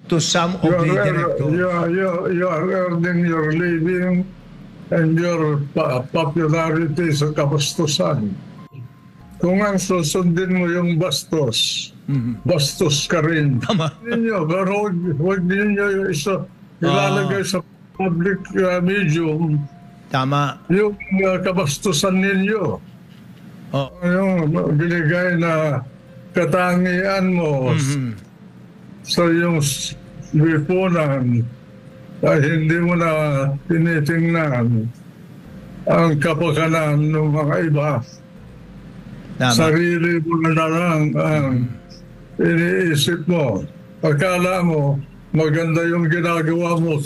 to some of the directors. You are earning your living and your popularity sa kabastusan. Kung ang susundin mo yung bastos, bastos ka rin. Tama. Pero huwag ninyo ilalagay sa public medium. Tama. Yung kabastusan ninyo. Yung binigay na katangian mo sa yung lipunan ay hindi mo na tinitingnan ang kapakanan ng mga iba. Tama. Sarili mo na lang ang iniisip mo. Akala mo maganda yung ginagawa mo,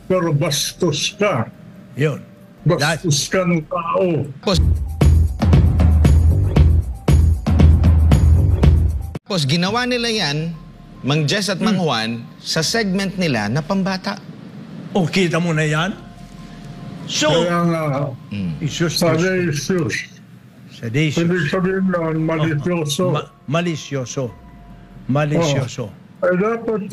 pero bastos ka. Yun. Bastos ka ng tao. Tapos ginawa nila yan, Mang Jess at Mang Juan, sa segment nila na pambata. O, kita mo na yan? So, Kaya nga, Seditious. ibig sabihin nun, malisyoso. Malisyoso. Ay dapat,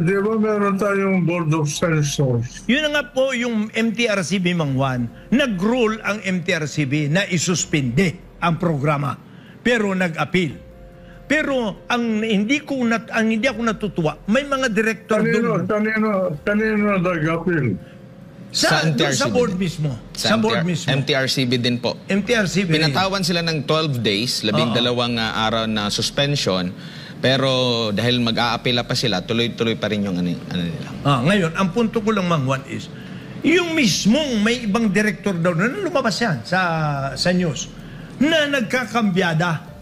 di ba meron tayong Board of Censors? Yun na nga po yung MTRCB, Mang Juan. Nag-rule ang MTRCB na isuspinde ang programa. Pero nag-appeal. Pero ang hindi ako natutuwa, may mga director doon. Kanino nag-appeal? Sa board din. mismo. Sa board mismo. MTRCB din po. MTRCB. Pinatawan sila ng 12 days, 12 araw na suspension. Pero dahil mag-aapela pa sila, tuloy-tuloy pa rin yung ano nila. Ngayon, ang punto ko lang, Mang Juan, is yung mismong may ibang director daw na lumabas yan sa news na nagkakambyada.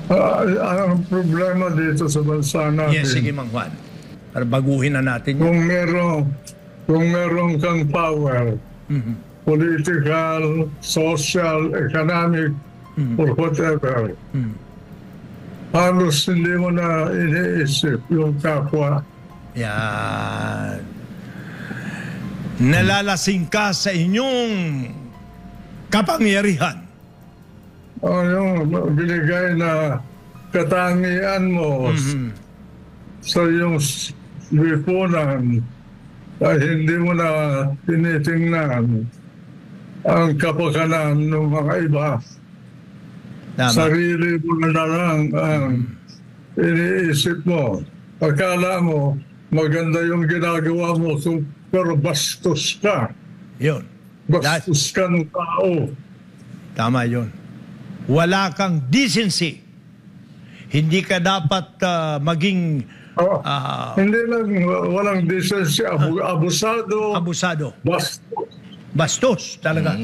Ang problema dito sa bansa natin. Yes, sige, Mang Juan. Para baguhin na natin yun. Kung meron kang power, political, social, economic, or whatever, halos hindi mo na iniisip yung kapwa. Yan. Nalalasing ka sa inyong kapangyarihan. Yung binigay na katangian mo sa yung lipunan ay hindi mo na tinitingnan ang kapakanan ng mga iba. Tama. Sarili mo na lang ang iniisip mo. Akala mo maganda yung ginagawa mo, pero bastos ka. Yun. Bastos ka ng tao. Tama yun. Wala kang decency. Hindi ka dapat maging... hindi lang walang decency, abusado. Bastos talaga.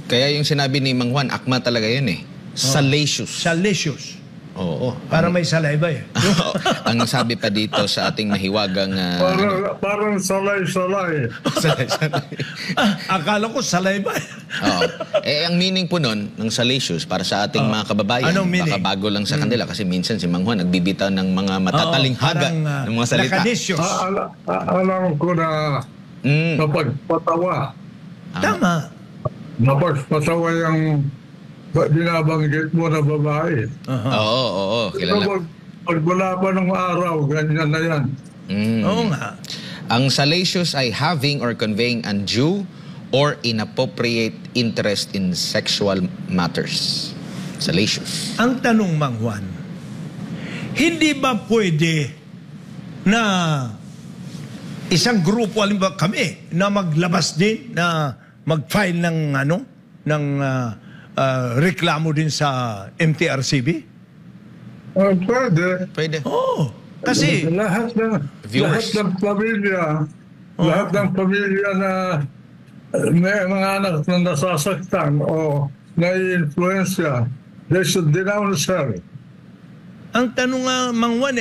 Kaya yung sinabi ni Mang Juan, akma talaga yun eh. Salacious. Oo. Para may saliva eh. Ang sabi pa dito sa ating mahiwagang... Parang salay-salay. Akala ko saliva eh. Oo. Ang meaning po nun, ng salacious, para sa ating mga kababayan, baka bago lang sa kanila. Kasi minsan si Mang Juan nagbibitaw ng mga matatalinghaga ng mga salita. Alam ko na napagpatawa. Tama. Napagpatawa yung binabanggit mo na babae. Oo. Kilala. Pag wala pa ng araw, ganyan na yan. Oo nga. Ang salacious ay having or conveying undue or inappropriate interest in sexual matters. Salacious. Ang tanong, Mang Juan, hindi ba pwede na isang grupo, halimbawa kami, na maglabas din, na mag-file ng reklamo din sa MTRCB? Pwede. Oo. Kasi lahat ng pamilya, lahat ng pamilya na may mga anak na nasasaktan o nai-influensya, they should denounce her. ang tanong nga, Mang Juan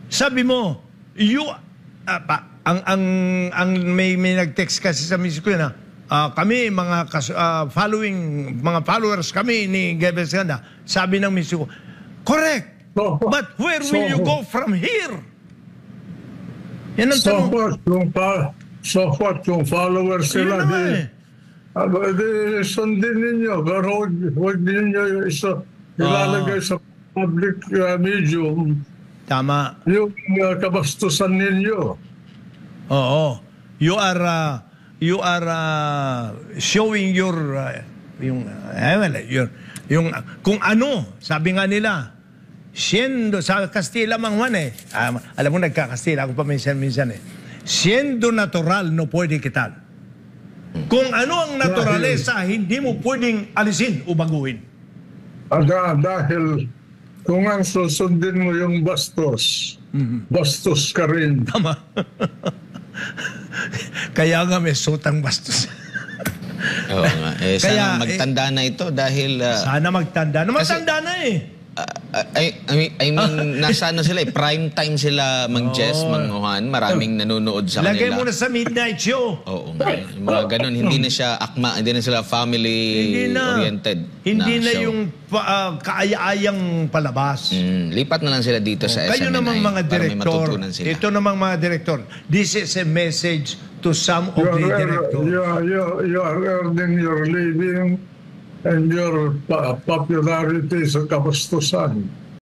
sabi mo, ang may nag-text kasi sa misis ko na, kami mga followers kami ni Gebes Ganda. Sabi ng misis ko, correct. But where will you go from here? Yan ang tanong. So what, kung followers sila, sundin ninyo. Pero huwag ninyo ilalagay sa public medium Tama. Yung kabastusan ninyo. Oo. You are showing your yung kung ano, sabi nga nila, siendo sa Kastila man Juan alam mo nagka-Kastila ako pa minsan siendo natural no pwede quitar. Kung ano ang naturalesa, hindi mo pwedeng alisin o baguhin. Dahil kung ang susundin mo yung bastos, bastos ka rin. Tama. Kaya nga may sutang bastos. Oo nga. Sana Kaya, magtanda na ito dahil... Sana magtanda. Matanda na eh. I mean, nasa ano sila prime time sila, Mang Jess, Mang Juan. Maraming nanonood sa Lagay kanila. mo na sa midnight show. Oo nga. Yung mga ganun, hindi na siya akma, hindi na sila family-oriented. Hindi na show. yung kaaya-ayang palabas. Lipat na lang sila dito sa Kayo SMNI namang mga para may direktor, matutunan sila. ito namang mga direktor, this is a message to some of the directors. You are earning your living and your popularity sa kabastusan.